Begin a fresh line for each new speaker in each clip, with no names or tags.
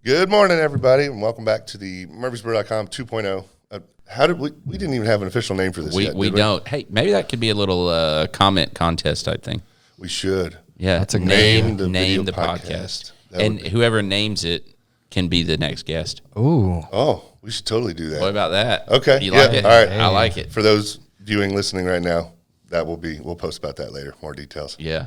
Good morning, everybody, and welcome back to the Murfreesboro.com 2.0. How did we didn't even have an official name for this yet,
we don't. Hey, maybe that could be a little comment contest type thing.
We should.
Yeah,
that's a
name the podcast. And whoever names it can be the next guest.
Ooh.
Oh, we should totally do that.
What about that?
Okay.
You like it?
All right.
I like it.
For those viewing, listening right now, we'll post about that later, more details.
Yeah.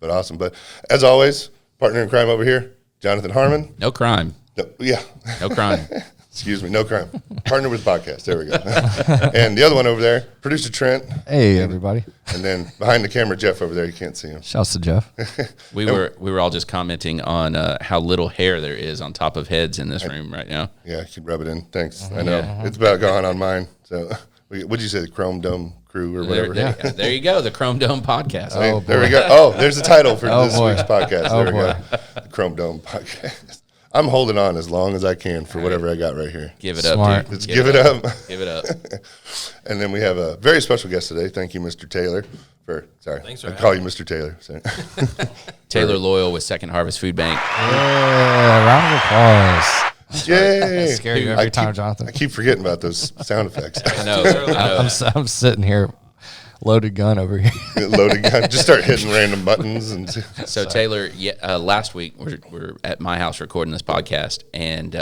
But awesome. But as always, partner in crime over here, Jonathan Harmon.
No crime.
No
crime.
Excuse me, no crime. Partner with podcast. There we go. And the other one over there, producer Trent.
Hey, everybody.
And then behind the camera, Jeff over there. You can't see him.
Shouts to Jeff.
We were all just commenting on how little hair there is on top of heads in this room right now.
Yeah, you can rub it in. Thanks. I know. It's about gone on mine. So what'd you say, the Chrome Dome crew or whatever?
There you go, the Chrome Dome podcast.
Oh, there we go. Oh, there's the title for this week's podcast.
Oh,
there we go. The Chrome Dome podcast. I'm holding on as long as I can for whatever I got right here.
Give it
Smart.
up, dude.
Let's give it up.
Give it up.
And then we have a very special guest today. Thank you, Mr. Taylor.
Thanks for
I call you Mr. Taylor. Sorry.
Taylor Loyal with Second Harvest Food Bank.
Yeah, round of applause.
Yay.
I scare you every time, Jonathan.
I keep forgetting about those sound effects.
I know.
I'm sitting here, loaded gun over here.
Loading gun. Just start hitting random buttons. And
So Taylor, last week we're at my house recording this podcast, and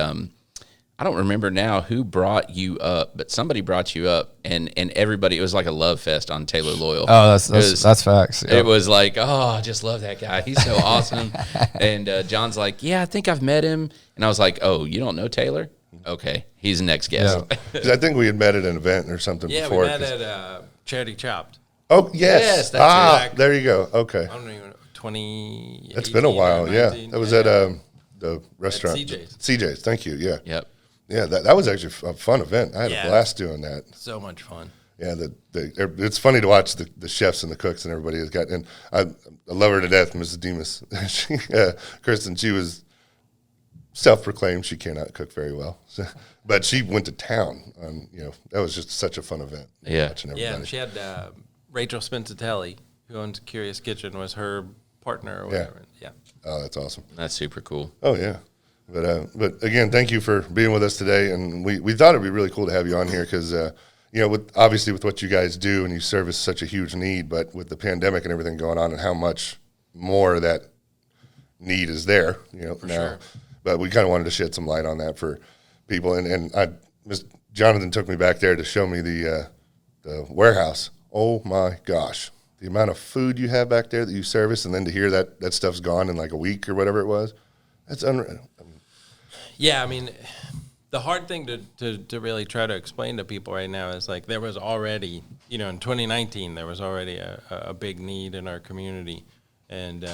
I don't remember now who brought you up, but somebody brought you up, and everybody, it was like a love fest on Taylor Loyal.
Oh, that's facts. Yep.
It was like, oh, I just love that guy. He's so awesome. And John's like, yeah, I think I've met him. And I was like, oh, you don't know Taylor? Okay, he's the next guest.
Yeah. 'Cause I think we had met at an event or something before.
Yeah, we met at Charity Chopped.
Oh, yes.
That's
there you go. Okay.
I don't even know, 20.
It's been a while, yeah. That was at the restaurant.
At CJ's.
CJ's, thank you, yeah.
Yep.
Yeah, that was actually a fun event. I had a blast doing that.
So much fun.
Yeah, it's funny to watch the chefs and the cooks and everybody has got, and I love her to death, Mrs. Demas. Kristen, she was self-proclaimed she cannot cook very well, but she went to town on, that was just such a fun event.
Yeah.
Watching everybody.
Yeah, and she had Rachel Spenzatelli, who owns Curious Kitchen, was her partner or whatever. Yeah.
Oh, that's awesome.
That's super cool.
Oh, yeah. But again, thank you for being with us today. And we thought it'd be really cool to have you on here because, obviously with what you guys do and you service such a huge need, but with the pandemic and everything going on and how much more that need is there, now.
Sure.
But we kind of wanted to shed some light on that for people. And Jonathan took me back there to show me the warehouse. Oh, my gosh. The amount of food you have back there that you service, and then to hear that stuff's gone in like a week or whatever it was, that's unreal.
Yeah, I mean, the hard thing to really try to explain to people right now is like there was already, in 2019, there was already a big need in our community. And,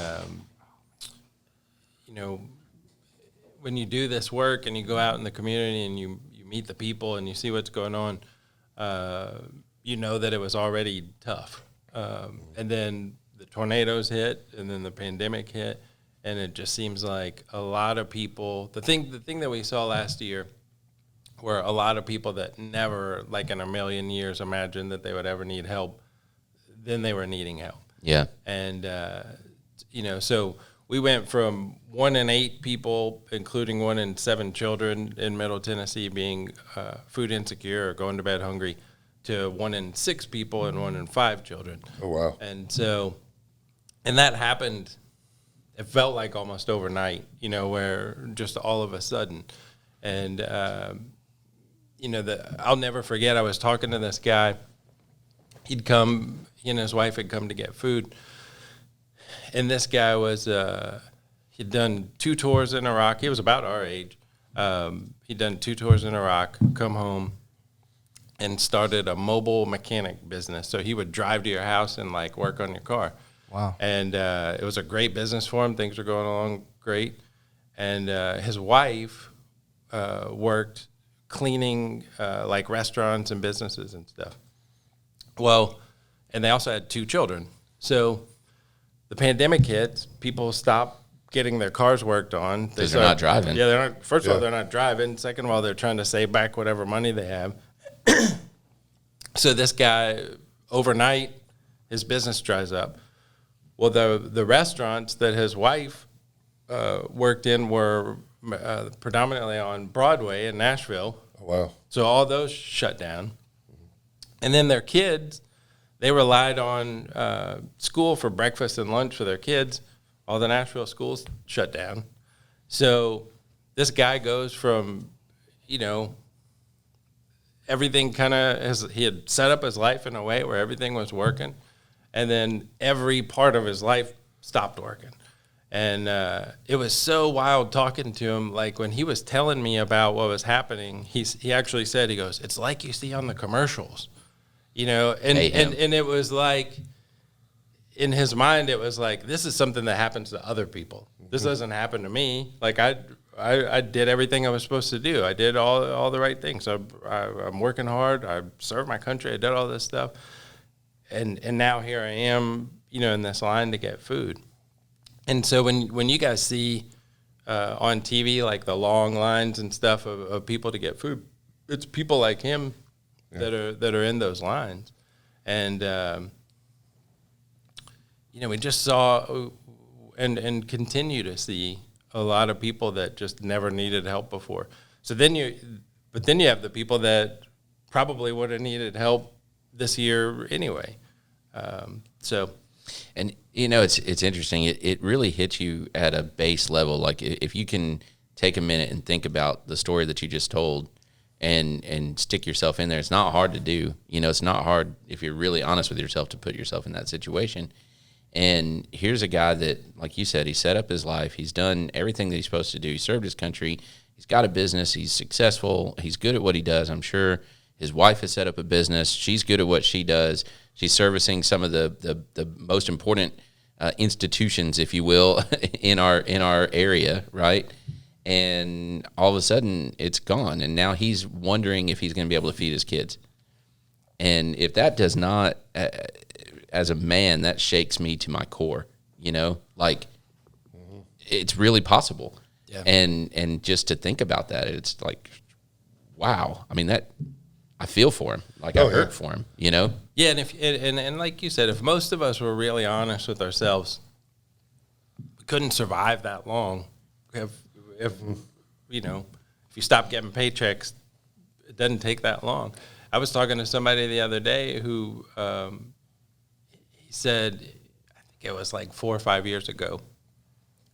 when you do this work and you go out in the community and you meet the people and you see what's going on, that it was already tough. And then the tornadoes hit and then the pandemic hit. And it just seems like a lot of people, the thing that we saw last year were a lot of people that never, like in a million years, imagined that they would ever need help. Then they were needing help.
Yeah.
And, so we went from 1 in 8 people, including 1 in 7 children in Middle Tennessee being food insecure or going to bed hungry to 1 in 6 people and 1 in 5 children.
Oh, wow.
And that happened. It felt like almost overnight, where just all of a sudden. And, I'll never forget, I was talking to this guy. He'd come, he and his wife had come to get food. And this guy was, he'd done 2 tours in Iraq. He was about our age. He'd done 2 tours in Iraq, come home, and started a mobile mechanic business. So he would drive to your house and, work on your car.
Wow.
And it was a great business for him. Things were going along great. And his wife worked cleaning restaurants and businesses and stuff. Well, and they also had 2 children. So the pandemic hit, people stopped getting their cars worked on.
Because they're not driving.
Yeah, they're not. First of all, they're not driving. Second of all, they're trying to save back whatever money they have. So this guy, overnight, his business dries up. Well, the restaurants that his wife worked in were predominantly on Broadway in Nashville.
Oh, wow.
So all those shut down. And then their kids, they relied on school for breakfast and lunch for their kids. All the Nashville schools shut down. So this guy goes from, everything he had set up his life in a way where everything was working. And then every part of his life stopped working. And it was so wild talking to him. Like when he was telling me about what was happening, he actually said, he goes, "It's like you see on the commercials," and it was like, in his mind, it was like, this is something that happens to other people. This doesn't happen to me. Like I did everything I was supposed to do. I did all the right things. I'm working hard. I served my country. I did all this stuff. And now here I am, in this line to get food. And so when you guys see on TV, like the long lines and stuff of people to get food, it's people like him that are in those lines. And, we just saw and continue to see a lot of people that just never needed help before. So then you have the people that probably would have needed help this year anyway.
And it's interesting. It really hits you at a base level. Like if you can take a minute and think about the story that you just told, and stick yourself in there. It's not hard to do. It's not hard if you're really honest with yourself to put yourself in that situation. And here's a guy that, like you said, he set up his life. He's done everything that he's supposed to do. He served his country. He's got a business. He's successful. He's good at what he does. I'm sure his wife has set up a business. She's good at what she does. She's servicing some of the most important institutions, if you will, in our area, right? And all of a sudden, it's gone. And now he's wondering if he's going to be able to feed his kids. And if that does not, as a man, that shakes me to my core, it's really possible. Yeah. And just to think about that, it's like, wow. I mean, I feel for him. Like I hurt for him, Yeah.
And like you said, if most of us were really honest with ourselves, we couldn't survive that long. If you stop getting paychecks, it doesn't take that long. I was talking to somebody the other day who, he said, I think it was like 4 or 5 years ago,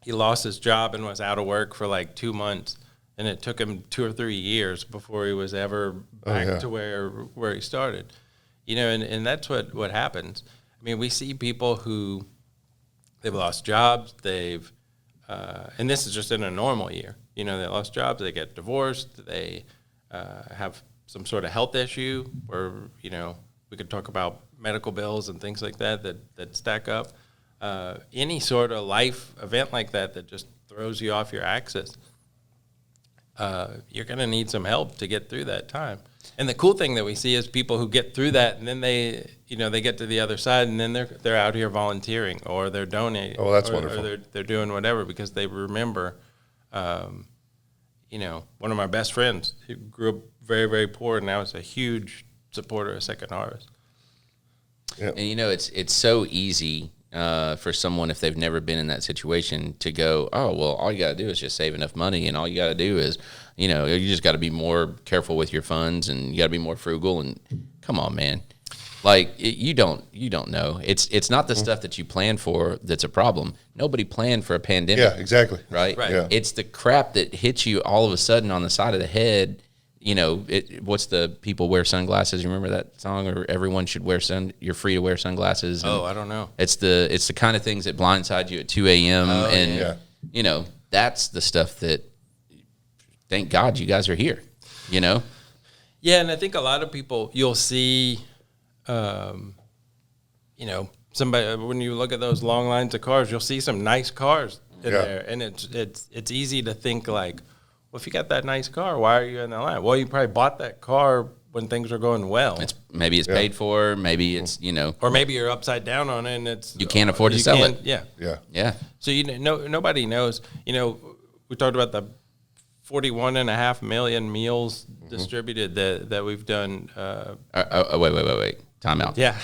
he lost his job and was out of work for like 2 months, and it took him 2 or 3 years before he was ever back to where he started. And that's what happens. I mean, we see people who they've lost jobs, and this is just in a normal year. They lost jobs, they get divorced, they have some sort of health issue where, we could talk about medical bills and things like that stack up. Any sort of life event like that just throws you off your axis. You're going to need some help to get through that time. And the cool thing that we see is people who get through that, and then they get to the other side, and then they're out here volunteering, or they're donating.
Oh, that's wonderful.
Or they're doing whatever because they remember. One of my best friends who grew up very, very poor, and now is a huge supporter of Second Harvest.
Yeah. And it's so easy for someone, if they've never been in that situation, to go, oh, well, all you got to do is just save enough money, and all you got to do is, you just got to be more careful with your funds, and you got to be more frugal. And come on, man, like you don't know. It's not the stuff that you plan for that's a problem. Nobody planned for a pandemic.
Yeah, exactly.
Right.
Yeah.
It's the crap that hits you all of a sudden on the side of the head. What's the people wear sunglasses? You remember that song? Or everyone should wear you're free to wear sunglasses. And
I don't know.
It's the kind of things that blindside you at 2 a.m. That's the stuff that, thank God you guys are here, Yeah,
and I think a lot of people, you'll see, somebody, when you look at those long lines of cars, you'll see some nice cars in there. And it's easy to think like, well, if you got that nice car, why are you in that line? Well, you probably bought that car when things are going well.
Maybe it's paid for. Maybe it's
or maybe you're upside down on it, and
you can't afford to sell it.
Yeah. So nobody knows. We talked about the 41.5 million meals distributed that we've done.
Wait. Time out.
Yeah.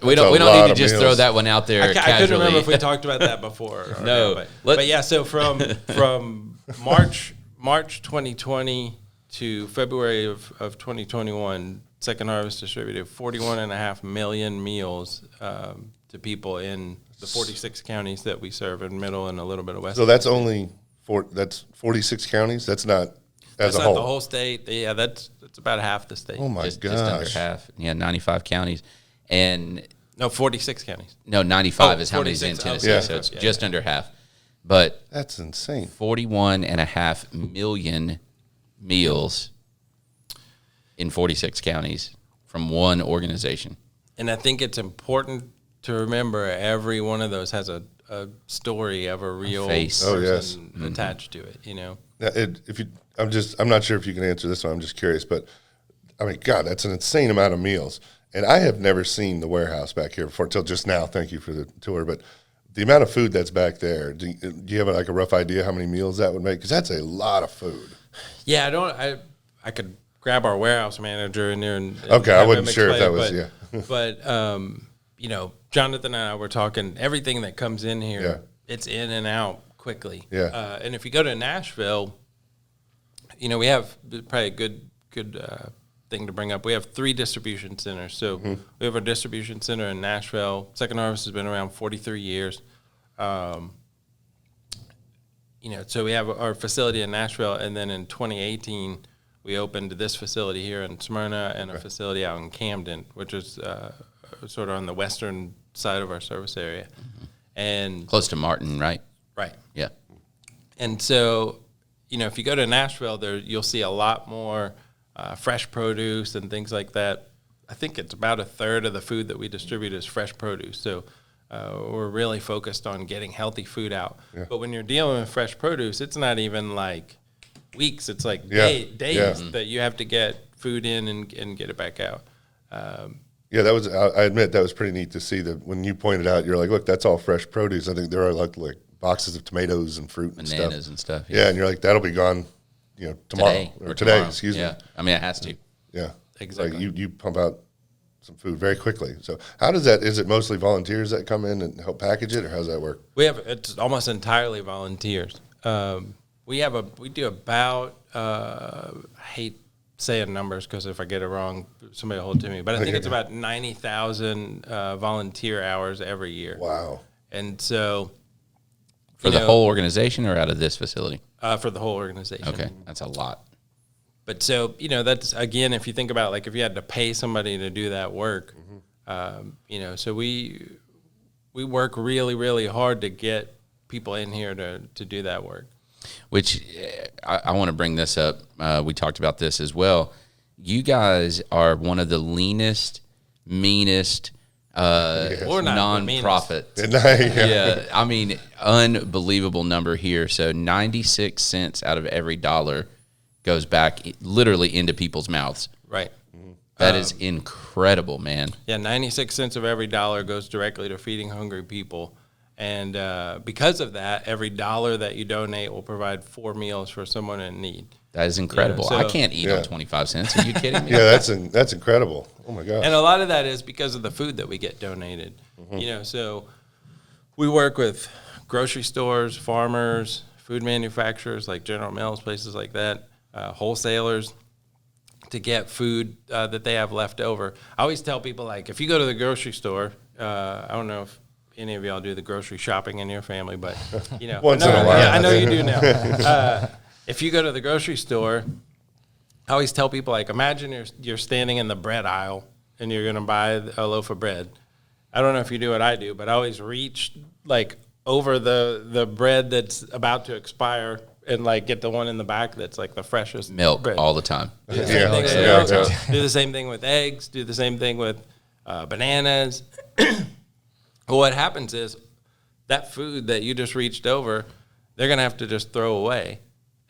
we don't need to just throw that one out there.
I couldn't remember if we talked about that before.
No.
But yeah. So from March 2020 to February of 2021, Second Harvest distributed 41.5 million meals to people in the 46 counties that we serve in Middle and a little bit of West.
So that's only that's 46 counties. That's not as
that's
a
not
whole.
the whole state. Yeah, that's about half the state.
Oh my
just
gosh!
under half. Yeah, 95 counties, and
No, 46 counties.
no, 95
Oh,
is how many's in
46.
Tennessee.
Yeah.
So it's
Yeah,
just under half. But
That's insane.
41.5 million meals in 46 counties from one organization.
And I think it's important to remember every one of those has a story of a real
face.
Oh, yes.
person attached to it, you know?
I'm not sure if you can answer this one. I'm just curious, but I mean, God, that's an insane amount of meals. And I have never seen the warehouse back here before till just now. Thank you for the tour. But the amount of food that's back there, do you have like a rough idea how many meals that would make? Because that's a lot of food.
Yeah, I could grab our warehouse manager in there and
Okay, I
have
wasn't
him
sure if that
explain
was,
but you know, Jonathan and I were talking, everything that comes in here,
Yeah.
it's in and out quickly.
Yeah.
And if you go to Nashville, you know, we have probably a good thing to bring up. We have 3 distribution centers. So we have our distribution center in Nashville. Second Harvest has been around 43 years. You know, so we have our facility in Nashville, and then in 2018, we opened this facility here in Smyrna and a facility out in Camden, which is sort of on the western side of our service area. And
Close to Martin, right?
right.
Yeah.
And so, you know, if you go to Nashville, there you'll see a lot more fresh produce and things like that. I think it's about a third of the food that we distribute is fresh produce. So we're really focused on getting healthy food out. Yeah. But when you're dealing with fresh produce, it's not even like weeks. It's like days that you have to get food in and get it back out.
Yeah, that was. I admit that was pretty neat to see that when you pointed out. You're like, look, that's all fresh produce. I think there are like boxes of tomatoes and fruit and
Bananas
stuff.
and stuff.
Yeah, and you're like, that'll be gone, you know, tomorrow or today.
Tomorrow.
Excuse me.
Yeah, I mean, it has to.
Yeah,
Exactly.
Like you pump out some food very quickly. So how does that? Is it mostly volunteers that come in and help package it, or how does that work?
It's almost entirely volunteers. We do about I hate saying numbers because if I get it wrong, somebody will hold it to me. But I think it's about 90,000 volunteer hours every year.
Wow.
And so
For the whole organization or out of this facility?
for the whole organization.
Okay, that's a lot.
But so, you know, that's, again, if you think about, like, if you had to pay somebody to do that work, you know, so we work really, really hard to get people in here to do that work.
Which I want to bring this up. We talked about this as well. You guys are one of the leanest, meanest
We're not the
nonprofits. Yeah, I mean, unbelievable number here. So 96 cents out of every dollar goes back literally into people's mouths.
Right.
That is incredible, man.
Yeah, 96 cents of every dollar goes directly to feeding hungry people. And because of that, every dollar that you donate will provide 4 meals for someone in need.
That is incredible.
Yeah, so,
I can't eat on 25 cents. Are you kidding me?
Yeah, that's incredible. Oh my God.
And a lot of that is because of the food that we get donated. You know, so we work with grocery stores, farmers, food manufacturers like General Mills, places like that, wholesalers, to get food that they have left over. I always tell people, like, if you go to the grocery store, I don't know if any of y'all do the grocery shopping in your family, but, you know.
Once in a while.
Yeah, I know you do now. If you go to the grocery store, I always tell people, like, imagine you're standing in the bread aisle and you're going to buy a loaf of bread. I don't know if you do what I do, but I always reach, like, over the bread that's about to expire and, like, get the one in the back that's, like, the freshest
Milk
bread.
all the time.
Do the same thing with milk. Do the same thing with eggs. Do the same thing with bananas. Well, what happens is that food that you just reached over, they're going to have to just throw away.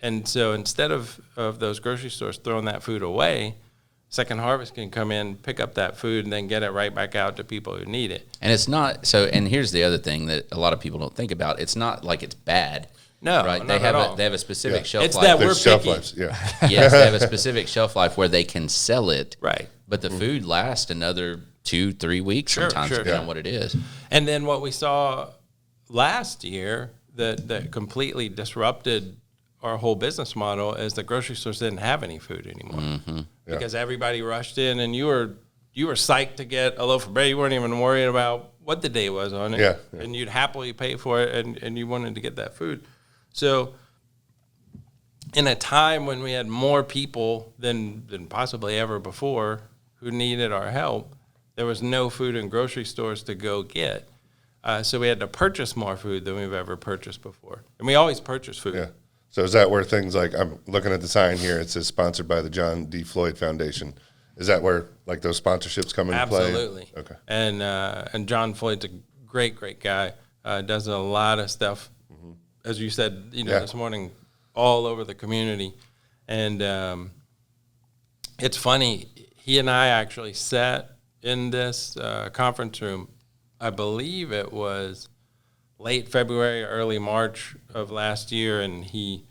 And so instead of those grocery stores throwing that food away, Second Harvest can come in, pick up that food, and then get it right back out to people who need it.
And it's not so. And here's the other thing that a lot of people don't think about. It's not like it's bad.
No,
right?
not
They have
at all.
They have a specific shelf
It's
life.
that we're
There's shelf
picky.
lives. Yeah.
Yes, they have a specific shelf life where they can sell it.
Right.
But the food lasts another 2-3 weeks sometimes, depending on what it is.
And then what we saw last year that completely disrupted our whole business model is the grocery stores didn't have any food anymore because everybody rushed in, and you were psyched to get a loaf of bread. You weren't even worried about what the day was on it, and you'd happily pay for it, and you wanted to get that food. So in a time when we had more people than possibly ever before who needed our help, there was no food in grocery stores to go get. So we had to purchase more food than we've ever purchased before. And we always purchase food.
Yeah. So is that where things like, I'm looking at the sign here, it says sponsored by the John D. Floyd Foundation. Is that where like those sponsorships come into play?
Absolutely.
Okay.
And John Floyd's a great guy. Does a lot of stuff, as you said, this morning, all over the community. And it's funny, he and I actually sat in this conference room. I believe it was late February, early March of last year, and he,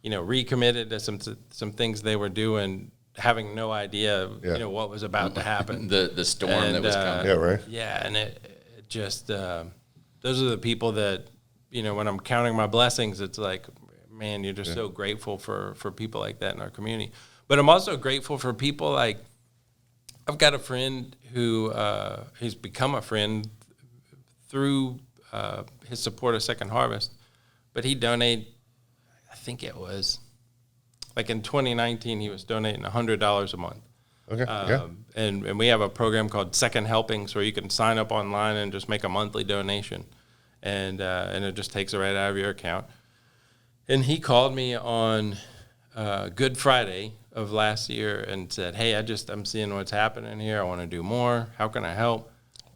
recommitted to some things they were doing, having no idea, what was about to happen.
The storm that was coming.
Yeah, right.
Yeah, and it just those are the people that, when I'm counting my blessings, it's like, man, you're just so grateful for people like that in our community. But I'm also grateful for people like, I've got a friend who he's become a friend through his support of Second Harvest, but he donated, I think it was, like in 2019, he was donating $100 a month.
Okay.
And we have a program called Second Helpings where you can sign up online and just make a monthly donation, and it just takes it right out of your account. And he called me on Good Friday of last year and said, "Hey, I'm seeing what's happening here. I want to do more. How can I help?"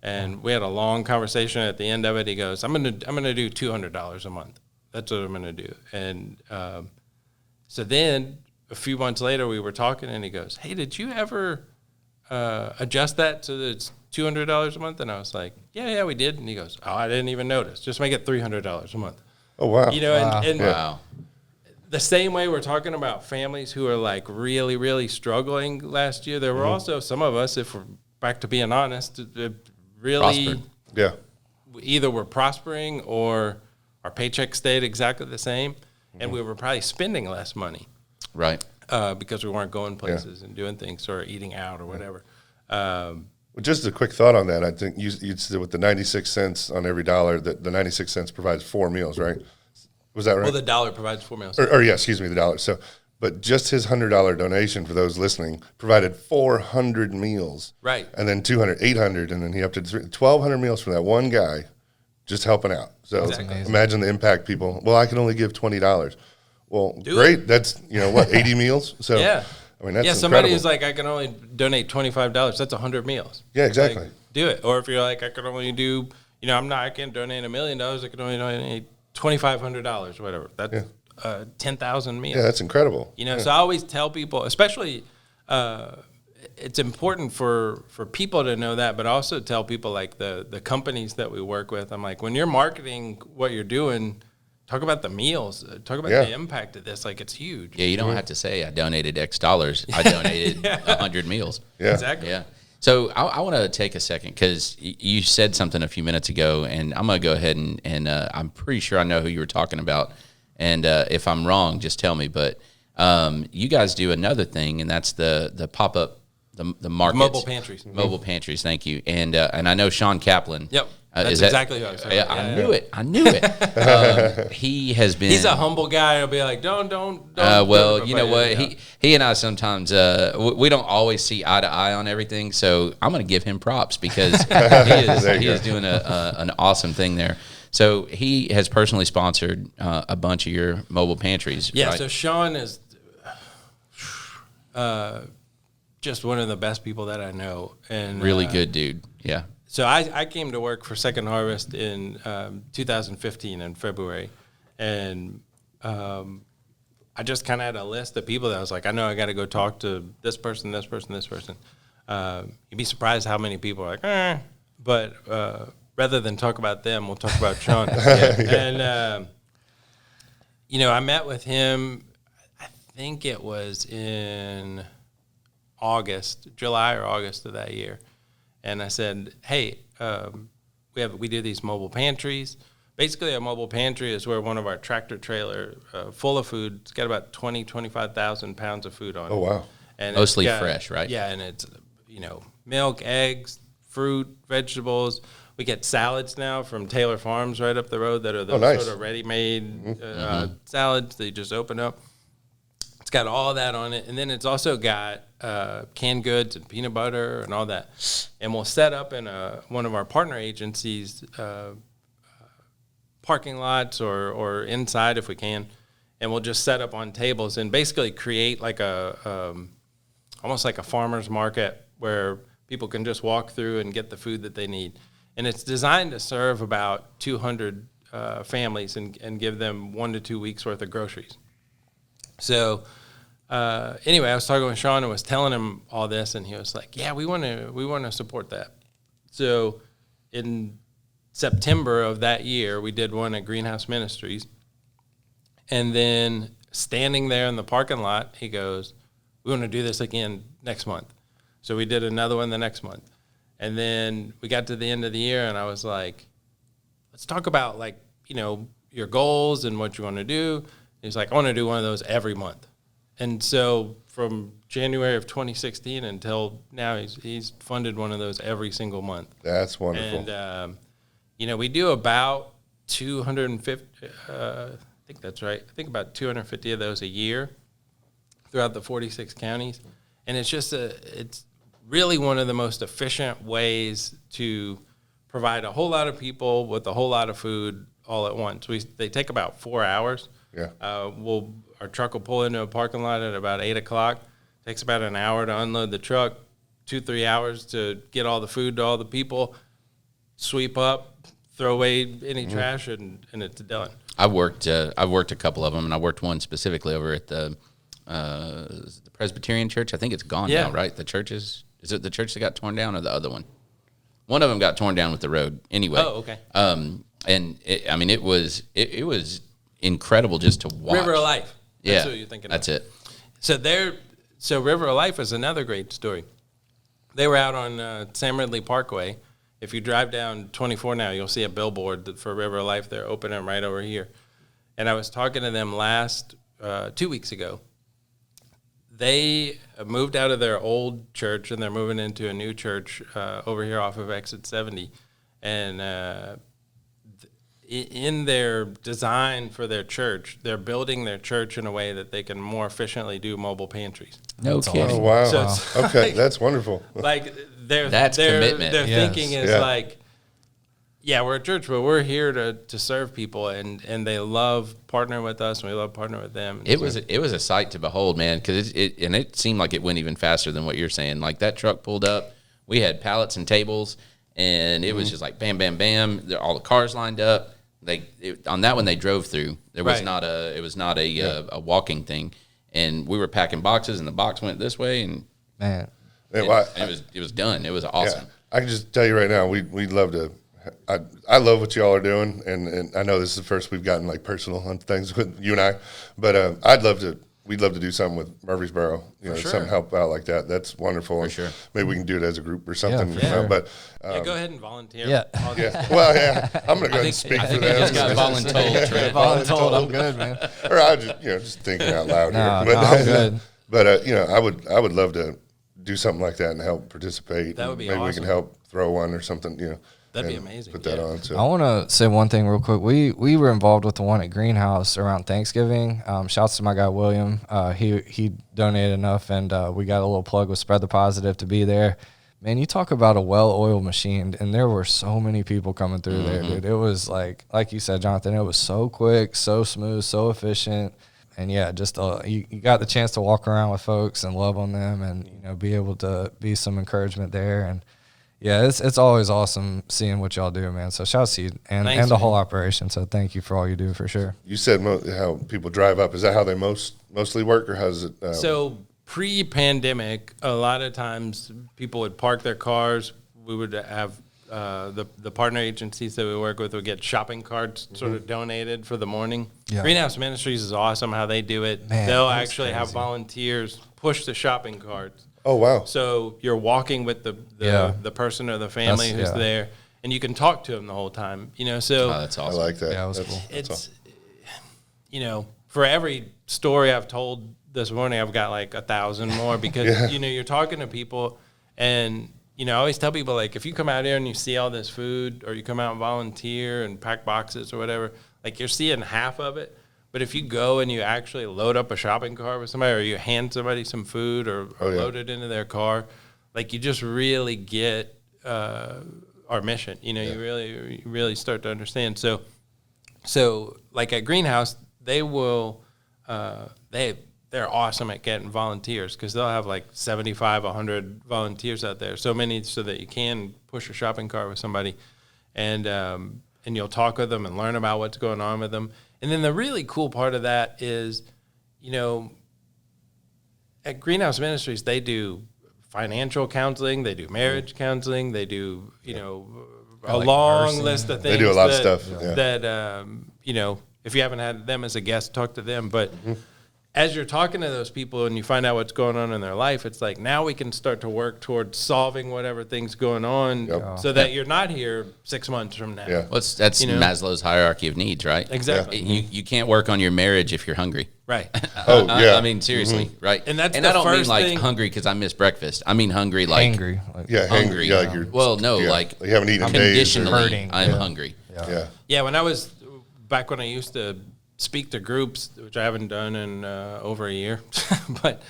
And we had a long conversation. At the end of it, he goes, I'm gonna do $200 a month. That's what I'm gonna do." And so then a few months later, we were talking, and he goes, "Hey, did you ever adjust that so that it's $200 a month?" And I was like, yeah, we did. And he goes, "Oh, I didn't even notice. Just make it $300 a month."
Oh, wow.
And
Wow.
the same way we're talking about families who are like really, really struggling last year, there were also some of us, if we're back to being honest, really
Prospered.
Yeah.
either we're prospering or our paycheck stayed exactly the same, and we were probably spending less money.
Right.
Because we weren't going places and doing things or eating out or whatever.
Well, just a quick thought on that. I think you said with the 96 cents on every dollar, that the 96 cents provides 4 meals, right? Was that right?
Well, the dollar provides 4 meals.
The dollar. So, but just his $100 donation, for those listening, provided 400 meals.
Right.
And then 200, 800, and then he up to 1,200 meals from that one guy just helping out. So
Exactly.
imagine the impact people. Well, I can only give $20. Well,
Do
great.
it.
That's, 80 meals? So,
Yeah.
I mean, that's
somebody
incredible.
who's like, I can only donate $25. That's 100 meals.
Yeah, exactly.
Like, do it. Or if you're like, I can only do, I can't donate $1 million. I can only donate $2,500 or whatever. That's 10,000 meals.
Yeah, that's incredible.
So I always tell people, especially, it's important for people to know that, but also tell people like the companies that we work with. I'm like, when you're marketing what you're doing, talk about the meals. Talk about the impact of this. Like, it's huge.
Yeah, you don't have to say I donated X dollars. I donated 100 meals.
Yeah.
Exactly.
Yeah. So I want to take a second because you said something a few minutes ago, and I'm going to go ahead and I'm pretty sure I know who you were talking about. And if I'm wrong, just tell me. But you guys do another thing, and that's the pop-up, the markets.
Mobile pantries.
Mobile pantries, thank you. And I know Sean Kaplan.
Yep. That's
is that,
exactly who I was talking about.
I knew it. He has been.
He's a humble guy. He'll be like, don't.
Well,
don't
you know what?
yeah.
He and I sometimes we don't always see eye to eye on everything. So I'm going to give him props because he is doing an awesome thing there. So he has personally sponsored a bunch of your mobile pantries.
Yeah.
Right?
So Sean is just one of the best people that I know, and
Really good dude. Yeah.
So I came to work for Second Harvest in 2015 in February, and I just kind of had a list of people that I was like, I know I got to go talk to this person, this person, this person. You'd be surprised how many people are like, but rather than talk about them, we'll talk about Sean. And I met with him. I think it was in July or August of that year. And I said, hey, we do these mobile pantries, basically a mobile pantry is where one of our tractor trailer full of food, it's got about 25,000 pounds of food on it.
Oh, wow.
And
Mostly fresh, right?
Yeah, and it's, milk, eggs, fruit, vegetables. We get salads now from Taylor Farms right up the road that are those
nice.
sort of ready-made salads that you just open up. It's got all that on it, and then it's also got canned goods and peanut butter and all that. And we'll set up in one of our partner agencies' parking lots or inside if we can, and we'll just set up on tables and basically create like almost like a farmer's market where people can just walk through and get the food that they need. And it's designed to serve about 200 families and give them 1 to 2 weeks worth of groceries. So anyway, I was talking with Sean and was telling him all this, and he was like, "Yeah, we want to support that." So in September of that year, we did one at Greenhouse Ministries, and then standing there in the parking lot, he goes, "We want to do this again next month." So we did another one the next month. And then we got to the end of the year, and I was like, "Let's talk about, like, your goals and what you want to do." He's like, "I want to do one of those every month." And so from January of 2016 until now, he's funded one of those every single month.
That's wonderful.
And, we do about 250, I think that's right. I think about 250 of those a year throughout the 46 counties. And it's just it's really one of the most efficient ways to provide a whole lot of people with a whole lot of food all at once. They take about 4 hours.
Yeah.
Our truck will pull into a parking lot at about 8 o'clock. Takes about an hour to unload the truck, 2-3 hours to get all the food to all the people, sweep up, throw away any trash, and it's done.
I've worked a couple of them, and I worked one specifically over at the Presbyterian church. I think it's gone now, right? The churches. Is it the church that got torn down or the other one? One of them got torn down with the road. Anyway.
Oh, okay.
And it was incredible just to watch.
River of Life. That's
Yeah,
what you're thinking
that's
of.
it.
So River of Life is another great story. They were out on Sam Ridley Parkway. If you drive down 24 now, you'll see a billboard for River of Life. They're opening right over here. And I was talking to them 2 weeks ago. They moved out of their old church, and they're moving into a new church over here off of Exit 70. And in their design for their church, they're building their church in a way that they can more efficiently do mobile pantries.
No kidding.
Oh, wow.
So it's
Okay,
like-
that's wonderful.
Like
That's
their
commitment.
Yes.
thinking is
Yeah.
like, yeah, we're a church, but we're here to serve people, and they love partnering with us, and we love partnering with them.
It was a sight to behold, man, because it seemed like it went even faster than what you're saying. Like that truck pulled up, we had pallets and tables, and it was just like bam, bam, bam. All the cars lined up. On that one they drove through. It was not a walking thing, and we were packing boxes, and the box went this way, and
Man.
it was done. It was awesome.
Yeah, I can just tell you right now, we'd love to. I love what y'all are doing, and I know this is the first we've gotten like personal on things with you and I, but we'd love to do something with Murfreesboro, something help out like that. That's wonderful.
For sure.
Maybe we can do it as a group or something.
for sure.
But
go ahead and volunteer.
Yeah.
yeah, well, yeah, I'm gonna go ahead and speak for
You
them.
just got voluntold, Trent.
Voluntold, I'm good, man.
Or I just thinking out loud
No,
here.
I'm good.
But I would love to do something like that and help participate.
That would be
maybe we
awesome.
can help throw one or something.
That'd be
and
amazing,
Put that
yeah.
on. So
I want to say one thing real quick. We were involved with the one at Greenhouse around Thanksgiving. Shouts to my guy William. He donated enough, and we got a little plug with Spread the Positive to be there. Man, you talk about a well-oiled machine, and there were so many people coming through there, dude. It was like you said, Jonathan, it was so quick, so smooth, so efficient. And yeah, just you got the chance to walk around with folks and love on them, and be able to be some encouragement there. And yeah, it's always awesome seeing what y'all do, man. So shout out to you and
Thanks,
the whole
man.
operation. So thank you for all you do, for sure.
you said how people drive up. Is that how they mostly work, or how's it?
So pre-pandemic, a lot of times people would park their cars. We would have the partner agencies that we work with would get shopping carts sort of donated for the morning.
Yeah.
Greenhouse Ministries is awesome how they do it.
Man,
They'll
that's
actually have
crazy.
volunteers push the shopping carts.
Oh wow.
So you're walking with the person or the family
That's-
who's
yeah.
there, and you can talk to them the whole time. So
that's awesome.
I like that.
Yeah, that was
That's-
cool.
that's
it's
awesome.
for every story I've told this morning, I've got like 1,000 more because you're talking to people, and I always tell people, like, if you come out here and you see all this food, or you come out and volunteer and pack boxes or whatever, like, you're seeing half of it. But if you go and you actually load up a shopping cart with somebody, or you hand somebody some food, or load it into their car, like, you just really get our mission. You really start to understand. So like at Greenhouse, they will they're awesome at getting volunteers, because they'll have like 75, 100 volunteers out there, so many so that you can push a shopping cart with somebody, and you'll talk with them and learn about what's going on with them. And then the really cool part of that is, at Greenhouse Ministries, they do financial counseling, they do marriage counseling, they do, a
like
long
nursing.
list of things.
They do a lot of stuff. Yeah.
That, if you haven't had them as a guest, talk to them. But as you're talking to those people and you find out what's going on in their life, it's like, now we can start to work towards solving whatever thing's going on, so that you're not here 6 months from now.
Yeah.
Well, that's Maslow's hierarchy of needs, right?
Exactly.
You can't work on your marriage if you're hungry.
Right.
Oh, yeah.
I mean, seriously, right?
And that's
I
the
don't mean
first
like
thing-
hungry because I missed breakfast. I mean hungry like
Angry. Like,
Yeah,
hungry.
Yeah, like you're,
Well, no,
yeah,
like
you haven't eaten in days. or-
conditionally,
hurting.
I'm
Yeah.
hungry.
Yeah.
Yeah, when I used to speak to groups, which I haven't done in over a year, but,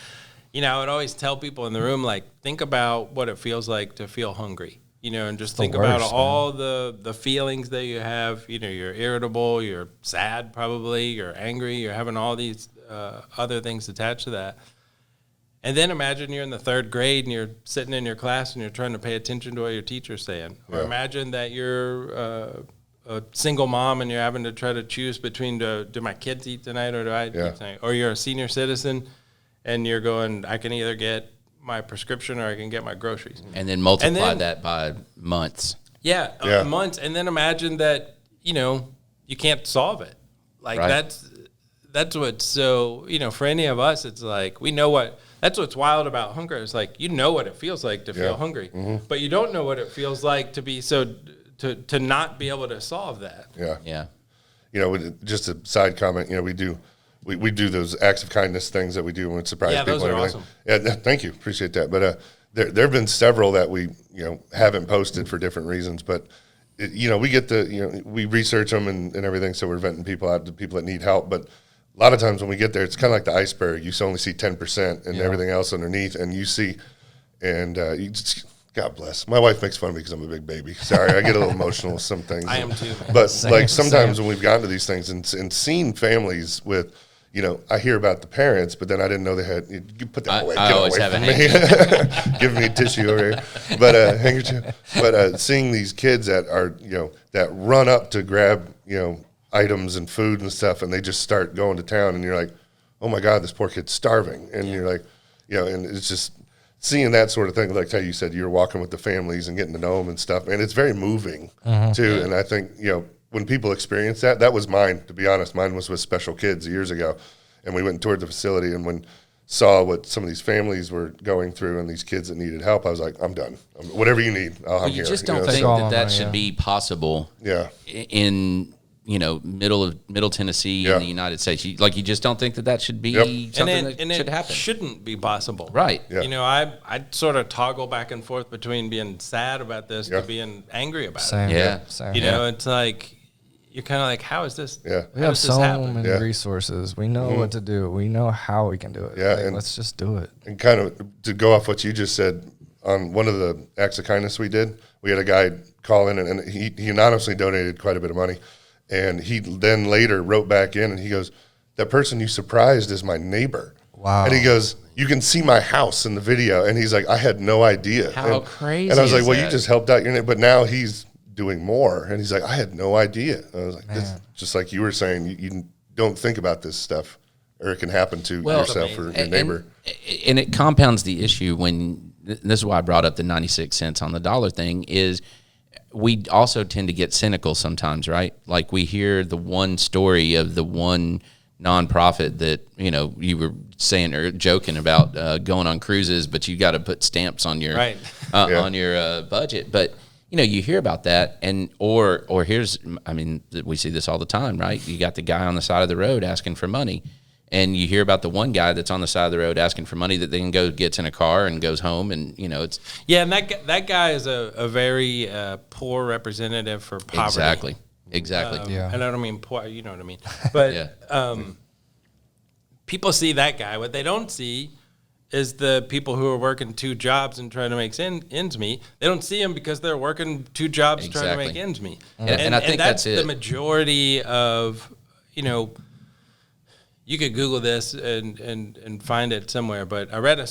I would always tell people in the room, like, think about what it feels like to feel hungry, and just think about
worst,
all the feelings that you have. You're irritable, you're sad probably, you're angry, you're having all these other things attached to that. And then imagine you're in the third grade and you're sitting in your class and you're trying to pay attention to what your teacher's saying. Or imagine that you're a single mom and you're having to try to choose between, do my kids eat tonight or do I eat tonight? Or you're a senior citizen and you're going, I can either get my prescription or I can get my groceries.
And then multiply that by months.
Yeah, months. And then imagine that, you can't solve it. Like,
Right.
that's what's so, for any of us, it's like, that's what's wild about hunger. It's like, what it feels like to feel hungry, but you don't know what it feels like to be to not be able to solve that.
Yeah.
Yeah.
Just a side comment, we do those acts of kindness things that we do when we surprise people.
those are
and everything.
awesome.
Yeah, thank you. Appreciate that. But there have been several that we, haven't posted for different reasons, but we get we research them and everything. So we're venting people out to people that need help. But a lot of times when we get there, it's kind of like the iceberg. You only see 10% and everything else underneath. And you see, and you just, God bless. My wife makes fun of me because I'm a big baby. Sorry, I get a little emotional with some things.
I am too, man.
But
Same.
sometimes when we've gotten to these things and seen families with, I hear about the parents, but then I didn't know they had. You put that away.
I
Get
always
away
have
from
a
me. Giving me a tissue over here, but handkerchief. But seeing these kids that are that run up to grab items and food and stuff, and they just start going to town, and you're like, oh my God, this poor kid's starving, and you're like, and it's just seeing that sort of thing. Like how you said, you're walking with the families and getting to know them and stuff, and it's very moving too. And I think when people experience that was mine, to be honest. Mine was with Special Kids years ago, and we went and toured the facility, and when saw what some of these families were going through and these kids that needed help, I was like, I'm done. Whatever you need, I'm here.
You just don't
so-
think
all
that
money,
should be possible
Yeah.
in middle Tennessee
Yeah.
in the United States. You just don't think that should be
Yep.
something
and
that
it
should happen.
shouldn't be possible.
Right.
Yeah.
I sort of toggle back and forth between being sad about this
Yeah.
to being angry about
Same.
Yeah.
Same.
it. It's like, you're kind of like, how is this?
Yeah.
We
how
have
does this
so
happen?
many
Yeah.
resources. We know what to do. We know how we can do it.
Yeah,
Like,
and-
let's just do it.
And kind of to go off what you just said, on one of the acts of kindness we did, we had a guy call in and he anonymously donated quite a bit of money. And he then later wrote back in and he goes, that person you surprised is my neighbor.
Wow.
And he goes, you can see my house in the video. And he's like, I had no idea.
How
and,
crazy
And I was like,
is
well, you
that?
just helped out your neighbor. But now he's doing more. And he's like, I had no idea. And I was like, this, just like you were saying, you don't think about this stuff or it can happen to yourself or your neighbor.
And it compounds the issue when this is why I brought up the 96 cents on the dollar thing is we also tend to get cynical sometimes, right? Like we hear the one story of the one nonprofit that, you were saying or joking about going on cruises, but you got to put stamps on your
Right.
on your budget. But, you hear about that, and or here's, I mean, we see this all the time, right? You got the guy on the side of the road asking for money, and you hear about the one guy that's on the side of the road asking for money that then gets in a car and goes home, and it's
and that guy is a very poor representative for poverty.
Exactly.
And I don't mean poor, you know what I mean. But people see that guy. What they don't see is the people who are working 2 jobs and trying to make ends meet. They don't see them because they're working 2 jobs trying to make ends meet.
And I think that's
the majority of, you could Google this and find it somewhere. But I read a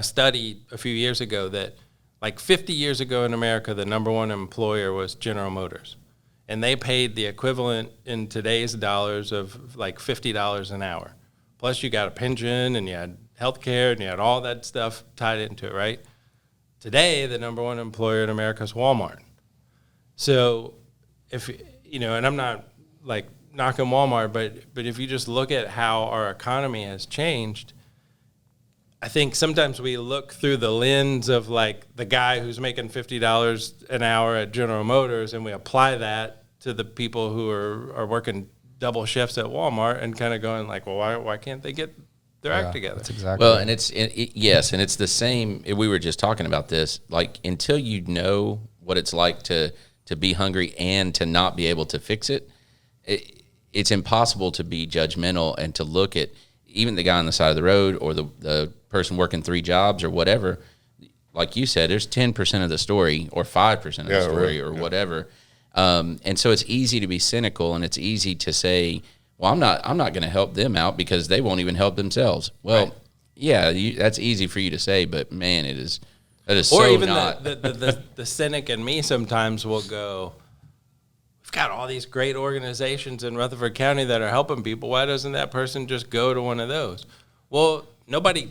study a few years ago that like 50 years ago in America, the number one employer was General Motors. And they paid the equivalent in today's dollars of like $50 an hour. Plus you got a pension and you had health care and you had all that stuff tied into it, right? Today, the number one employer in America is Walmart. So if, and I'm not like knocking Walmart, but if you just look at how our economy has changed, I think sometimes we look through the lens of like the guy who's making $50 an hour at General Motors, and we apply that to the people who are working double shifts at Walmart and kind of going like, well, why can't they get their act together?
That's exactly
well,
right.
and yes, and it's the same. We were just talking about this. Like until you know what it's like to be hungry and to not be able to fix it, it's impossible to be judgmental and to look at even the guy on the side of the road or the person working 3 jobs or whatever. Like you said, there's 10% of the story or 5% of the story or whatever. And so it's easy to be cynical, and it's easy to say, well, I'm not going to help them out because they won't even help themselves. Well, that's easy for you to say, but man, that is
or
so
even
not.
the cynic in me sometimes will go, we've got all these great organizations in Rutherford County that are helping people. Why doesn't that person just go to one of those? Well, nobody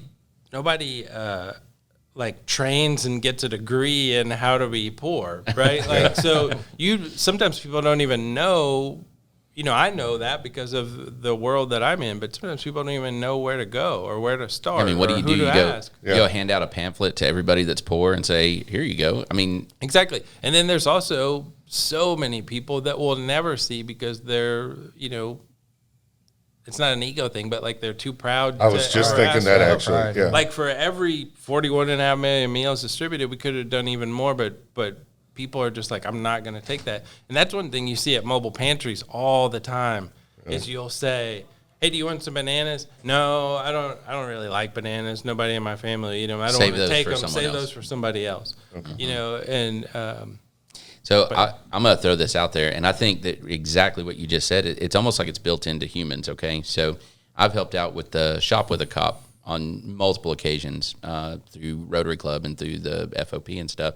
like trains and gets a degree in how to be poor, right? Like, so sometimes people don't even know, I know that because of the world that I'm in, but sometimes people don't even know where to go or where to start.
I mean, what do you do?
Ask.
You go hand out a pamphlet to everybody that's poor and say, here you go. I mean,
exactly. And then there's also so many people that we'll never see because they're, it's not an ego thing, but like they're too proud.
I was just thinking that actually.
Right.
Yeah.
Like for every 41.5 million meals distributed, we could have done even more, but people are just like, I'm not going to take that. And that's one thing you see at mobile pantries all the time is you'll say, hey, do you want some bananas? No, I don't really like bananas. Nobody in my family, I don't want to take them. Save those for somebody else.
So I'm going to throw this out there, and I think that exactly what you just said, it's almost like it's built into humans, okay? So I've helped out with the Shop with a Cop on multiple occasions through Rotary Club and through the FOP and stuff,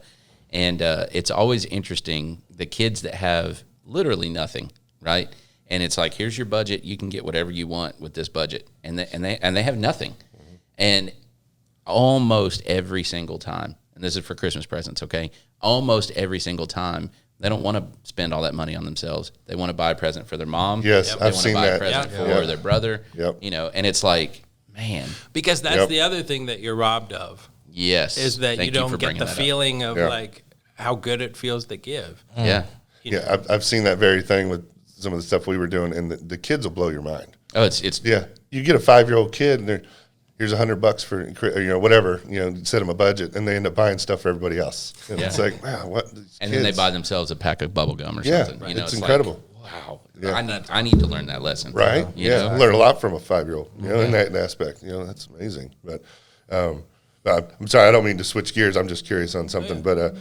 and it's always interesting, the kids that have literally nothing, right? And it's like, here's your budget, you can get whatever you want with this budget, and they have nothing. And almost every single time, and this is for Christmas presents, okay? Almost every single time, they don't want to spend all that money on themselves. They want to buy a present for their mom.
Yes, I've seen that.
They want to buy a present for their brother.
Yep.
And it's like, man.
Because that's the other thing that you're robbed of.
Yes.
Is that
Thank
you don't get the feeling of like how good it feels to give.
Yeah.
Yeah, I've seen that very thing with some of the stuff we were doing, and the kids will blow your mind.
Oh, it's
Yeah, you get a 5-year-old kid, and here's $100 for whatever, set them a budget, and they end up buying stuff for everybody else. And it's like, wow, what?
And then they buy themselves a pack of bubble gum or something.
It's incredible.
Like, wow, I need to learn that lesson.
Right?
You know?
Learn a lot from a 5-year-old, in that aspect. That's amazing. But I'm sorry, I don't mean to switch gears. I'm just curious on something. But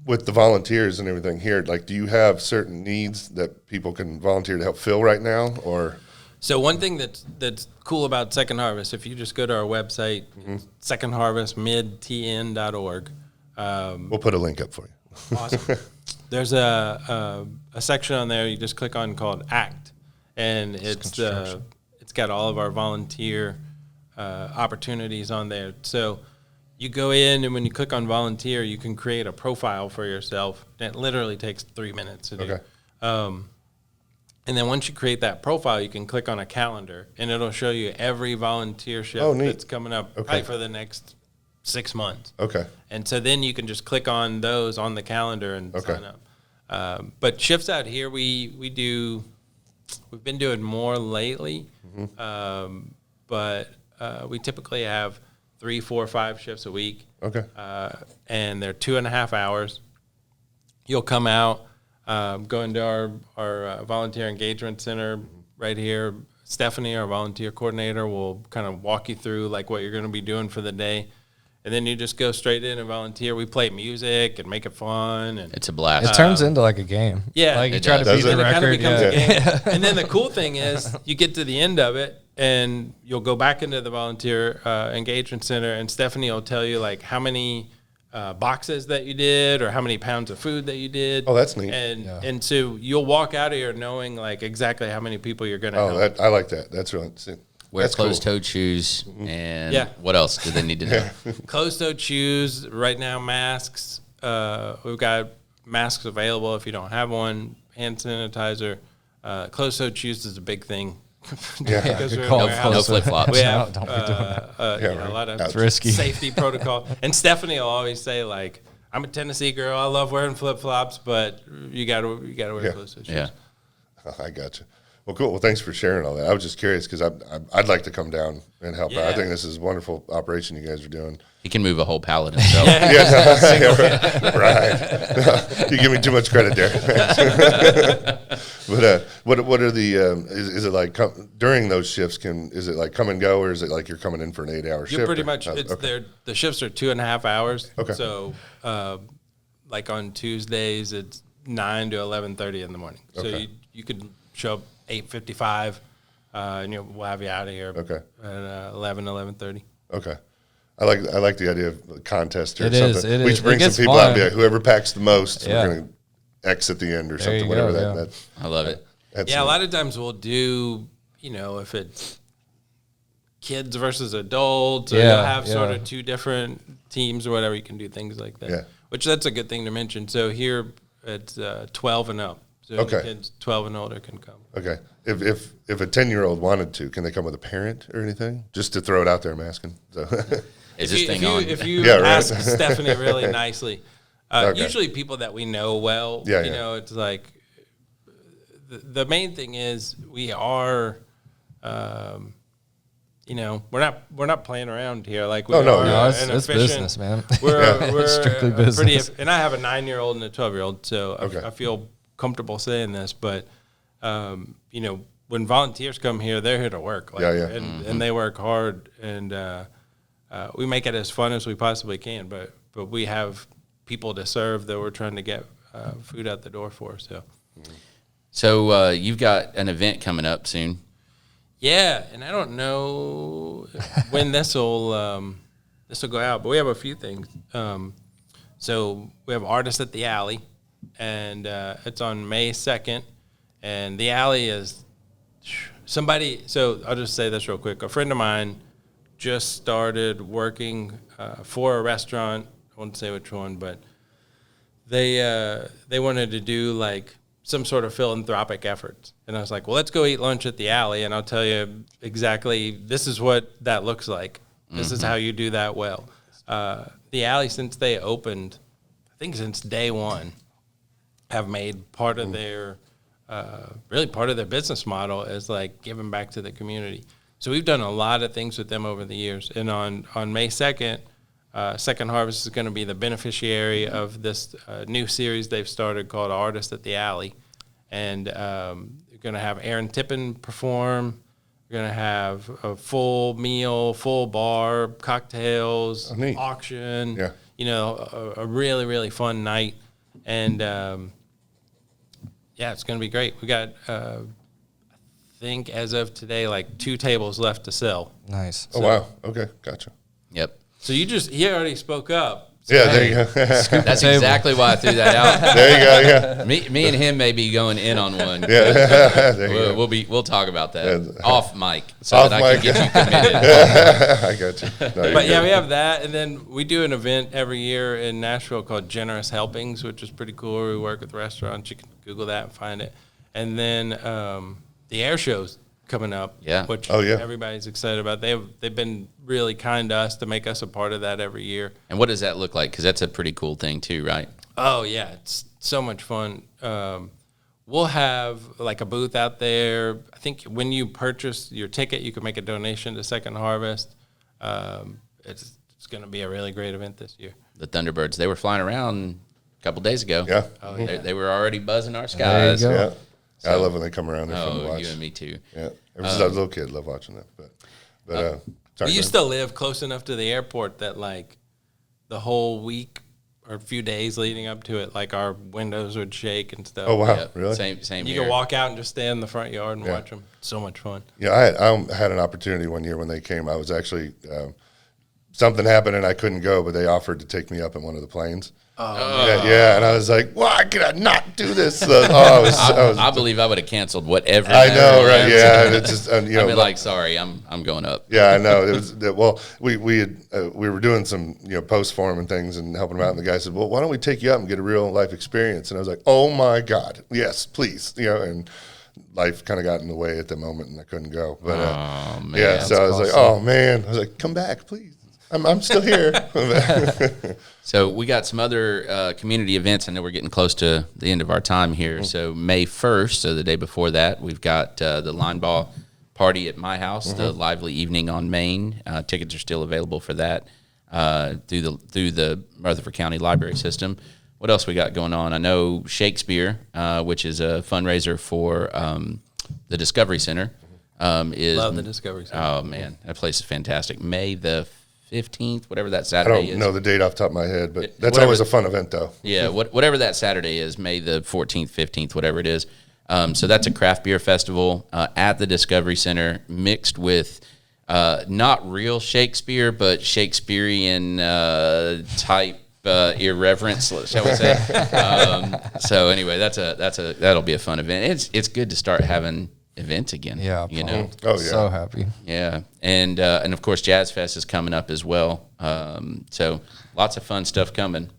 with the volunteers and everything here, like, do you have certain needs that people can volunteer to help fill right now, or?
So one thing that's cool about Second Harvest, if you just go to our website, secondharvestmidtn.org.
We'll put a link up for you.
Awesome. There's a section on there you just click on called ACT, and it's got all of our volunteer opportunities on there. So you go in, and when you click on volunteer, you can create a profile for yourself. It literally takes 3 minutes to do.
Okay.
And then once you create that profile, you can click on a calendar, and it'll show you every volunteer shift
Oh, neat.
that's coming up probably for the next 6 months.
Okay.
And so then you can just click on those on the calendar and sign up. But shifts out here, we've been doing more lately. But we typically have 3, 4, 5 shifts a week.
Okay.
And they're 2.5 hours. You'll come out, go into our volunteer engagement center right here. Stephanie, our volunteer coordinator, will kind of walk you through like what you're going to be doing for the day. And then you just go straight in and volunteer. We play music and make it fun. And
It's a blast.
It turns into like a game.
Yeah.
Like you
It
try to
does.
beat the
and it kind of
record.
becomes
Yeah.
a game. And then the cool thing is you get to the end of it and you'll go back into the volunteer engagement center, and Stephanie will tell you like how many boxes that you did or how many pounds of food that you did.
Oh, that's neat.
And so you'll walk out of here knowing like exactly how many people you're going to help.
I like that. That's really
Wear
that's cool.
closed-toed shoes, and
Yeah.
what else do they need to know?
Closed-toed shoes. Right now, masks. We've got masks available if you don't have one. Hand sanitizer. Closed-toed shoes is a big thing.
Yeah.
Because
Good
we're in
call.
a warehouse.
No flip-flops.
We have
Don't be doing that.
right.
a lot of
That's
risky.
safety protocol. And Stephanie will always say like, "I'm a Tennessee girl. I love wearing flip-flops, but you gotta wear
Yeah.
closed-toed shoes."
Yeah.
I got you. Well, cool. Well, thanks for sharing all that. I was just curious because I'd like to come down and help out. I
Yeah.
think this is a wonderful operation you guys are doing.
He can move a whole pallet himself.
Yeah, right. You give me too much credit there. But what are the is it like during those shifts? Is it like come and go, or is it like you're coming in for an 8-hour shift?
You're pretty
or-
much. It's
okay.
the shifts are 2.5 hours.
Okay.
So, like on Tuesdays, it's 9 to 11:30 in the morning. So
Okay.
you could show up 8:55, and we'll have you out of here.
Okay.
At 11:30.
Okay. I like the idea of a contest or
It
something.
is, it
We
is.
should bring
It
some
gets
people out and
fun.
be like, whoever packs the most,
Yeah.
we're going to X at the end or
There
something,
you
whatever
go,
that.
I love it.
That's
Yeah, a lot of times we'll do, if it's kids versus adults, or
Yeah,
you'll have sort
yeah.
of two different teams or whatever. You can do things like that.
Yeah.
Which that's a good thing to mention. So here it's 12 and up. So any
Okay.
kids 12 and older can come.
Okay. If a 10-year-old wanted to, can they come with a parent or anything? Just to throw it out there, I'm asking. So
Is this thing on?
If you
Yeah, right.
ask Stephanie really nicely,
Okay.
usually people that we know well,
Yeah,
you
yeah.
know, it's like the main thing is we are, we're not playing around here. Like we
Oh, no,
are
no,
it's
an
business,
efficient-
man.
We're
Strictly
pretty,
business.
and I have a 9-year-old and a 12-year-old, so
Okay.
I feel comfortable saying this, but when volunteers come here, they're here to work. Like,
Yeah, yeah.
And they work hard, and we make it as fun as we possibly can. But we have people to serve that we're trying to get food out the door for.
So you've got an event coming up soon.
Yeah, and I don't know when this will go out, but we have a few things. So we have Artists at the Alley, and it's on May 2nd, and the Alley is somebody. So I'll just say this real quick. A friend of mine just started working for a restaurant. I won't say which one, but they wanted to do like some sort of philanthropic efforts. And I was like, well, let's go eat lunch at the Alley, and I'll tell you exactly, this is what that looks like. This is how you do that well. The Alley, since they opened, I think since day one, have made part of their, really part of their business model is like giving back to the community. So we've done a lot of things with them over the years. And on May 2nd, Second Harvest is going to be the beneficiary of this new series they've started called Artists at the Alley. And you're going to have Aaron Tippin perform. You're going to have a full meal, full bar, cocktails,
neat.
auction.
Yeah.
A really, really fun night. And, it's going to be great. We got, I think as of today, like 2 tables left to sell.
Nice.
Oh, wow. Okay. Gotcha.
Yep.
So he already spoke up. So
Yeah, there you go.
That's
table.
exactly why I threw that out.
There you go. Yeah.
Me and him may be going in on one.
Yeah. There you go.
We'll talk about that
Yeah.
off mic so
Off
that I
mic.
can get you committed.
I got you. No, you're
But yeah,
good.
we have that, and then we do an event every year in Nashville called Generous Helpings, which is pretty cool. We work with restaurants. You can Google that and find it. And then the air shows. coming up.
Yeah.
Which
Oh, yeah.
everybody's excited about. They've been really kind to us to make us a part of that every year.
And what does that look like? Because that's a pretty cool thing too, right?
Oh, yeah. It's so much fun. We'll have like a booth out there. I think when you purchase your ticket, you can make a donation to Second Harvest. It's going to be a really great event this year.
The Thunderbirds, they were flying around a couple days ago.
Yeah.
They were already buzzing our
There you
skies.
go.
Yeah. I love when they come around. They're fun to
Oh,
watch.
you and me too.
Yeah. Ever since I was a little kid, love watching that. Sorry,
We used
man.
to live close enough to the airport that like the whole week or a few days leading up to it, like our windows would shake and stuff.
Oh, wow.
Yeah,
Really?
Same
You
here.
could walk out and just stand in the front yard and watch them. So much fun.
Yeah, I had an opportunity one year when they came. I was actually something happened and I couldn't go, but they offered to take me up in one of the planes. Yeah, and I was like, "Why could I not do this?"
I believe I would have canceled whatever.
I know, right? Yeah, and it's just you know,
I mean, like, sorry, I'm going up.
yeah, I know. It was well, we were doing some post for him and things and helping him out, and the guy said, "Well, why don't we take you up and get a real life experience?" And I was like, "Oh my God, yes, please!" And life kind of got in the way at the moment, and I couldn't go. But
Oh man.
yeah, so I was like, "Oh man," I was like, "Come back, please." I'm still here.
So we got some other community events. I know we're getting close to the end of our time here. So May 1st, so the day before that, we've got the line ball party at my house, the lively evening on Main. Tickets are still available for that through the Rutherford County Library System. What else we got going on? I know Shakespeare, which is a fundraiser for the Discovery Center. Is
Love the Discovery Center.
Oh man, that place is fantastic. May the 15th, whatever that
I
Saturday
don't
is.
know the date off the top of my head, but that's
Whatever-
always a fun event, though.
Yeah, whatever that Saturday is, May the 14th, 15th, whatever it is. So that's a craft beer festival at the Discovery Center, mixed with not real Shakespeare, but Shakespearean type irreverence, shall we say? So anyway, that'll be a fun event. It's good to start having events again.
Yeah,
you know.
Oh, yeah.
So happy.
Yeah, and of course Jazz Fest is coming up as well. So lots of fun stuff coming.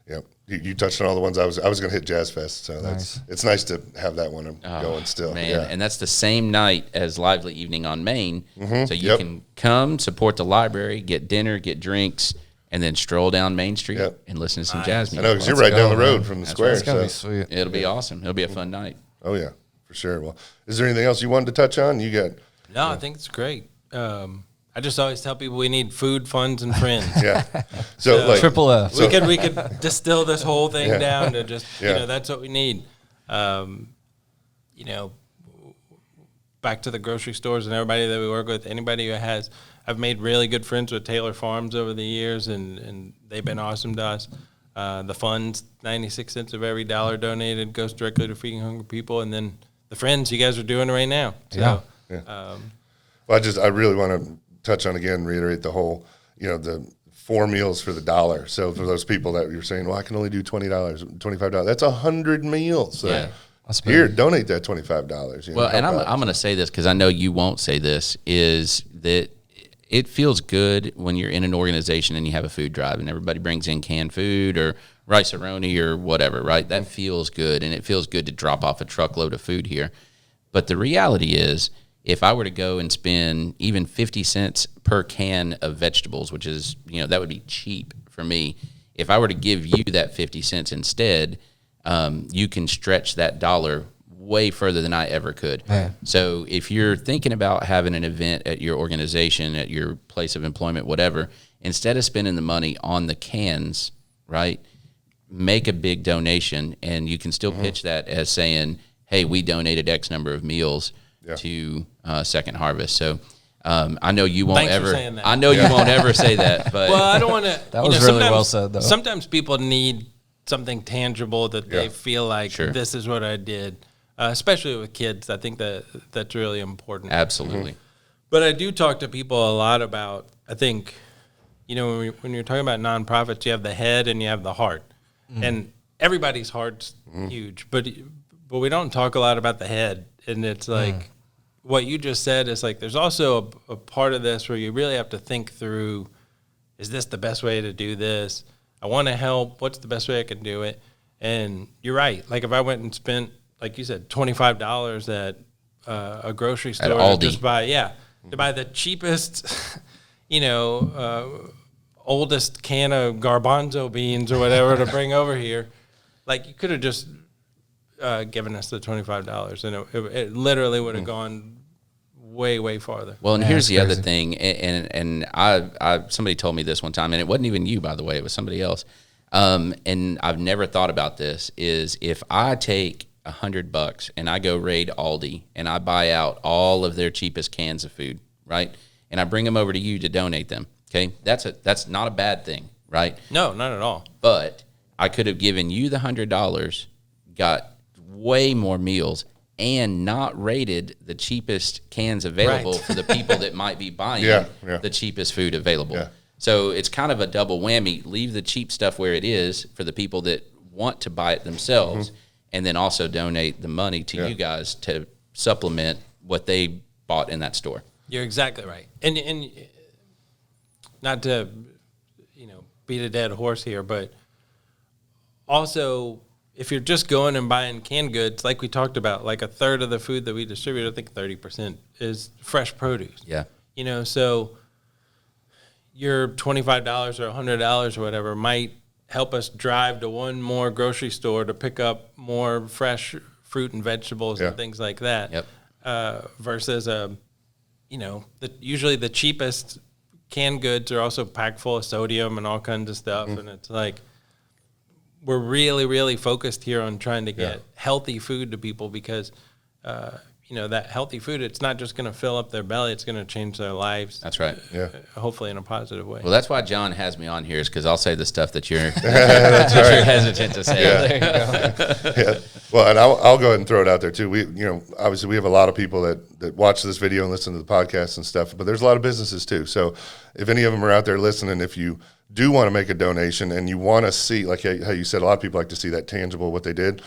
Yep. You touched on all the ones I was going to hit Jazz Fest, so it's nice to have that one going still.
Man,
Yeah.
and that's the same night as Lively Evening on Main. So you
Yep.
can come, support the library, get dinner, get drinks, and then stroll down Main Street
Yep.
and listen to some jazz
I
music.
know because you're
Let's
right down
go,
the road
man.
from the
That's
square.
It's gonna be
So.
sweet.
It'll be awesome. It'll be a fun night.
Oh yeah, for sure. Well, is there anything else you wanted to touch on? You got
No, I think it's great. I just always tell people we need food, funds, and friends.
yeah. So like
Triple F.
we could distill this whole thing
Yeah.
down to just
Yeah.
that's what we need. Back to the grocery stores and everybody that we work with, anybody who has, I've made really good friends with Taylor Farms over the years, and they've been awesome to us. The funds, 96 cents of every dollar donated goes directly to feeding hungry people, and then the friends you guys are doing right now. So,
Well, I really want to touch on again, reiterate the whole, the 4 meals for the $1. So for those people that you're saying, well, I can only do $20, $25, that's 100 meals. So
Yeah.
here, donate that $25.
Well, and
help out.
I'm going to say this because I know you won't say this, is that it feels good when you're in an organization and you have a food drive and everybody brings in canned food or rice-a-roni or whatever, right? That feels good, and it feels good to drop off a truckload of food here. But the reality is, if I were to go and spend even 50 cents per can of vegetables, which is, that would be cheap for me. If I were to give you that 50 cents instead, you can stretch that dollar way further than I ever could.
Man.
So if you're thinking about having an event at your organization, at your place of employment, whatever, instead of spending the money on the cans, right, make a big donation, and you can still pitch that as saying, hey, we donated X number of meals to Second Harvest. So I know you won't
Thanks for
ever.
saying that.
I know you won't ever say that, but
well, I don't want to.
That was really well said, though.
Sometimes people need something tangible that they feel like
Sure.
this is what I did, especially with kids. I think that's really important.
absolutely.
But I do talk to people a lot about, I think, when you're talking about nonprofits, you have the head and you have the heart. And everybody's heart's huge, but we don't talk a lot about the head. And it's like what you just said is like there's also a part of this where you really have to think through, is this the best way to do this? I want to help. What's the best way I can do it? And you're right. Like if I went and spent, like you said, $25 at a grocery store
Aldi.
to just buy, to buy the cheapest, oldest can of garbanzo beans or whatever to bring over here. Like, you could have just given us the $25, and it literally would have gone way, way farther.
Well, and
Yeah,
here's
it's
the other
crazy.
thing, and I somebody told me this one time, and it wasn't even you, by the way, it was somebody else. And I've never thought about this, is if I take $100 and I go raid Aldi and I buy out all of their cheapest cans of food, right? And I bring them over to you to donate them. Okay. That's not a bad thing, right?
No, not at all.
But I could have given you the $100, got way more meals, and not rated the cheapest cans available
Right.
for the people that might be buying
Yeah.
the cheapest food available.
Yeah.
So it's kind of a double whammy. Leave the cheap stuff where it is for the people that want to buy it themselves, and then also donate the money to you guys to supplement what they bought in that store.
You're exactly right. And not to, beat a dead horse here, but also, if you're just going and buying canned goods, like we talked about, like a third of the food that we distribute, I think 30% is fresh produce.
Yeah.
So your $25 or $100 or whatever might help us drive to one more grocery store to pick up more fresh fruit and vegetables and things like that.
Yep.
Versus usually the cheapest canned goods are also packed full of sodium and all kinds of stuff, and it's like we're really, really focused here on trying to get healthy food to people because that healthy food, it's not just going to fill up their belly, it's going to change their lives.
That's right.
Yeah.
Hopefully in a positive way.
Well, that's why John has me on here, is because I'll say the stuff that you're, that you're hesitant to say.
There you go.
Yeah. Well, and I'll go ahead and throw it out there too. We, obviously we have a lot of people that watch this video and listen to the podcast and stuff, but there's a lot of businesses too. So if any of them are out there listening, if you do want to make a donation and you want to see, like how you said, a lot of people like to see that tangible, what they did.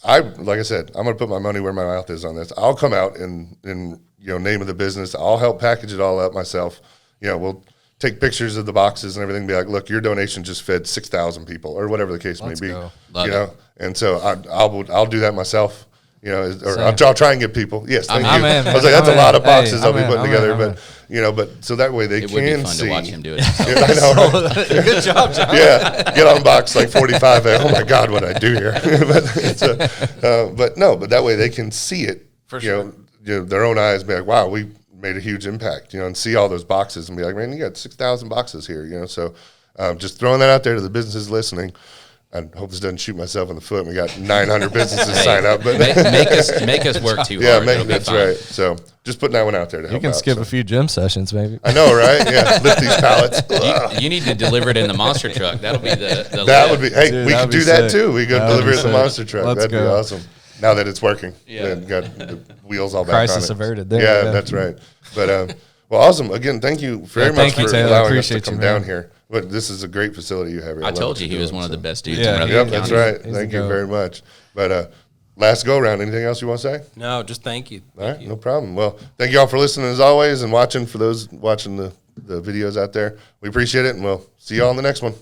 I like I said, I'm going to put my money where my mouth is on this. I'll come out and name of the business. I'll help package it all up myself. We'll take pictures of the boxes and everything. Be like, look, your donation just fed 6,000 people, or whatever the case may be.
Go.
Love it.
And so I'll do that myself. I'll try and get people. Yes, thank you.
I'm in,
I was like,
man.
that's a lot of boxes
Hey,
I'll be
I'm
putting
in,
together,
I'm in.
but so that way they
It would be
can
fun
see.
to watch him do it.
I know, right?
Good job, John.
Yeah, get on box like 45. Oh my God, what I do here? but that way they can see it.
For sure.
Their own eyes, be like, wow, we made a huge impact. And see all those boxes and be like, man, you got 6,000 boxes here. So just throwing that out there to the businesses listening. I hope this doesn't shoot myself in the foot. We got 900 businesses sign up, but
make us work too hard. It'll be
that's
fine.
right. So just putting that one out there to
You
help
can
out.
skip
So.
a few gym sessions, maybe.
I know, right? Yeah, lift these pallets.
You need to deliver it in the monster truck. That'll be the
That
lift.
would be. Hey,
Dude,
we
that'd
could
be
do that
sick.
too. We could
That'd
deliver
be
it in the
sick.
monster truck.
Let's
That'd be
go.
awesome. Now that it's working,
Yeah.
and got the wheels all back
Crisis
on it.
averted. There
Yeah,
you go.
that's right. But well, awesome. Again, thank you very much
thank you,
for
Taylor.
allowing us to
Appreciate
come
you,
down
man.
here. But this is a great facility you have here.
I
love
told
what
you
you're
he was
doing,
one of the
so.
best dudes
Yeah,
in
he-
Yep,
Rutherford
that's
County.
right.
He's
Thank
the
you
goat.
very much. But last go round. Anything else you want to say?
No, just thank you.
All right, no problem. Well, thank you all for listening as always and watching. For those watching the videos out there, we appreciate it, and we'll see you all in the next one.